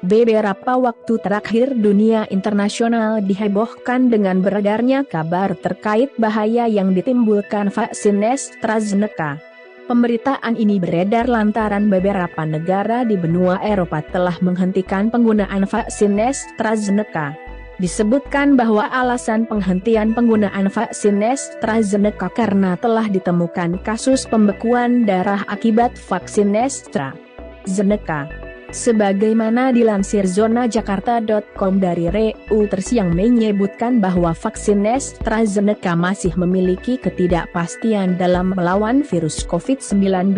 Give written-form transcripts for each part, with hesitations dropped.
Beberapa waktu terakhir dunia internasional dihebohkan dengan beredarnya kabar terkait bahaya yang ditimbulkan vaksin AstraZeneca. Pemberitaan ini beredar lantaran beberapa negara di benua Eropa telah menghentikan penggunaan vaksin AstraZeneca. Disebutkan bahwa alasan penghentian penggunaan vaksin AstraZeneca karena telah ditemukan kasus pembekuan darah akibat vaksin AstraZeneca. Sebagaimana dilansir zonajakarta.com dari Reuters yang menyebutkan bahwa vaksin AstraZeneca masih memiliki ketidakpastian dalam melawan virus COVID-19.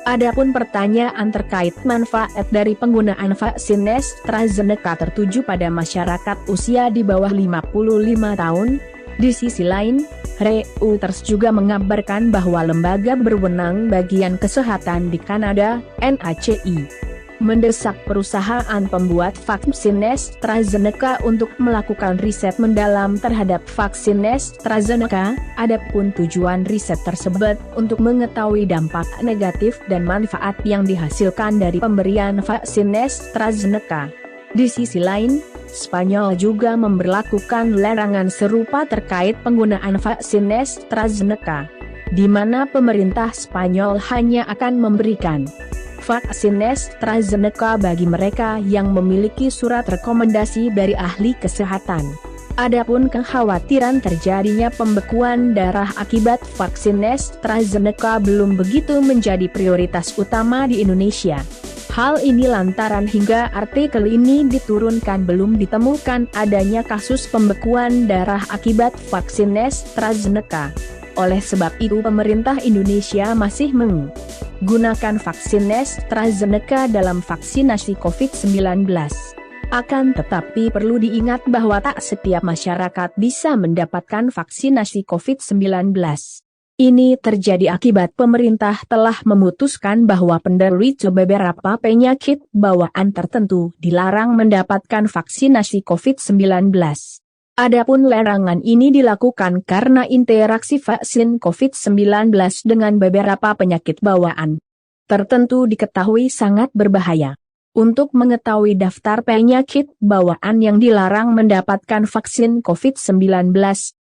Adapun pertanyaan terkait manfaat dari penggunaan vaksin AstraZeneca tertuju pada masyarakat usia di bawah 55 tahun. Di sisi lain, Reuters juga mengabarkan bahwa lembaga berwenang bagian kesehatan di Kanada, NHCI, mendesak perusahaan pembuat vaksin AstraZeneca untuk melakukan riset mendalam terhadap vaksin AstraZeneca. Adapun tujuan riset tersebut untuk mengetahui dampak negatif dan manfaat yang dihasilkan dari pemberian vaksin AstraZeneca. Di sisi lain, Spanyol juga memberlakukan larangan serupa terkait penggunaan vaksin AstraZeneca, di mana pemerintah Spanyol hanya akan memberikan vaksin AstraZeneca bagi mereka yang memiliki surat rekomendasi dari ahli kesehatan. Adapun kekhawatiran terjadinya pembekuan darah akibat vaksin AstraZeneca belum begitu menjadi prioritas utama di Indonesia. Hal ini lantaran hingga artikel ini diturunkan belum ditemukan adanya kasus pembekuan darah akibat vaksin AstraZeneca. Oleh sebab itu pemerintah Indonesia masih menggunakan vaksin AstraZeneca dalam vaksinasi COVID-19. Akan tetapi perlu diingat bahwa tak setiap masyarakat bisa mendapatkan vaksinasi COVID-19. Ini terjadi akibat pemerintah telah memutuskan bahwa penderita beberapa penyakit bawaan tertentu dilarang mendapatkan vaksinasi COVID-19. Adapun larangan ini dilakukan karena interaksi vaksin COVID-19 dengan beberapa penyakit bawaan tertentu diketahui sangat berbahaya. Untuk mengetahui daftar penyakit bawaan yang dilarang mendapatkan vaksin COVID-19,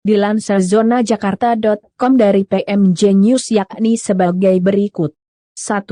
dilansir zonajakarta.com dari PMJ News yakni sebagai berikut. 1.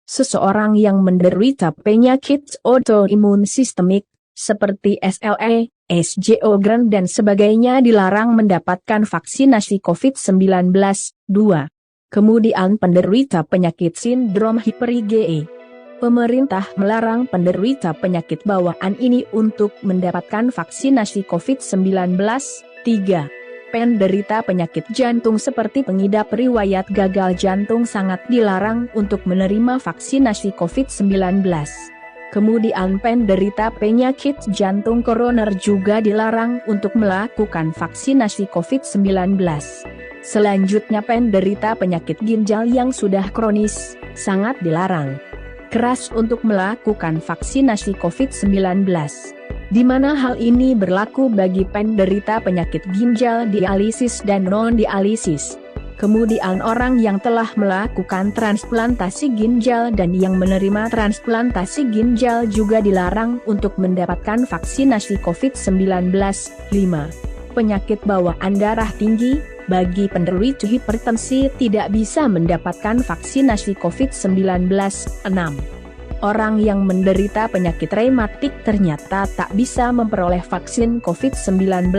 Seseorang yang menderita penyakit autoimun sistemik, seperti SLE, Sjogren dan sebagainya dilarang mendapatkan vaksinasi COVID-19. 2. Kemudian penderita penyakit sindrom hiper IgE. Pemerintah melarang penderita penyakit bawaan ini untuk mendapatkan vaksinasi COVID-19. 3. Penderita penyakit jantung seperti pengidap riwayat gagal jantung sangat dilarang untuk menerima vaksinasi COVID-19. Kemudian penderita penyakit jantung koroner juga dilarang untuk melakukan vaksinasi COVID-19. Selanjutnya penderita penyakit ginjal yang sudah kronis, sangat dilarang keras untuk melakukan vaksinasi COVID-19. Di mana hal ini berlaku bagi penderita penyakit ginjal dialisis dan non-dialisis. Kemudian orang yang telah melakukan transplantasi ginjal dan yang menerima transplantasi ginjal juga dilarang untuk mendapatkan vaksinasi COVID-19. 5. Penyakit bawaan darah tinggi, bagi penderita hipertensi tidak bisa mendapatkan vaksinasi COVID-19. 6. Orang yang menderita penyakit rematik ternyata tak bisa memperoleh vaksin COVID-19.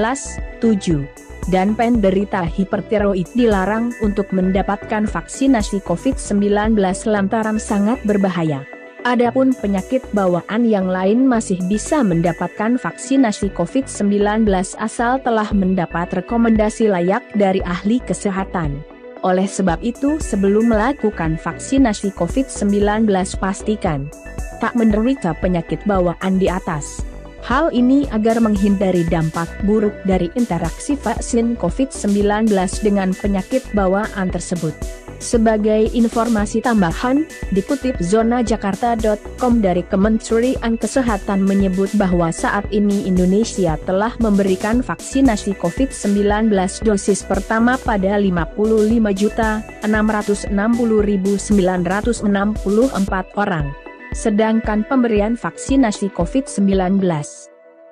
7. Dan penderita hipertiroid dilarang untuk mendapatkan vaksinasi COVID-19 lantaran sangat berbahaya. Adapun penyakit bawaan yang lain masih bisa mendapatkan vaksinasi COVID-19 asal telah mendapat rekomendasi layak dari ahli kesehatan. Oleh sebab itu sebelum melakukan vaksinasi COVID-19 pastikan tak menderita penyakit bawaan di atas. Hal ini agar menghindari dampak buruk dari interaksi vaksin COVID-19 dengan penyakit bawaan tersebut. Sebagai informasi tambahan, dikutip zonajakarta.com dari Kementerian Kesehatan menyebut bahwa saat ini Indonesia telah memberikan vaksinasi COVID-19 dosis pertama pada 55.660.964 orang. Sedangkan pemberian vaksinasi COVID-19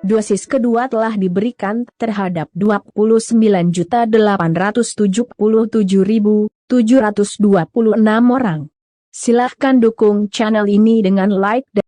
dosis kedua telah diberikan terhadap 29.877.726 orang. Silahkan dukung channel ini dengan like dan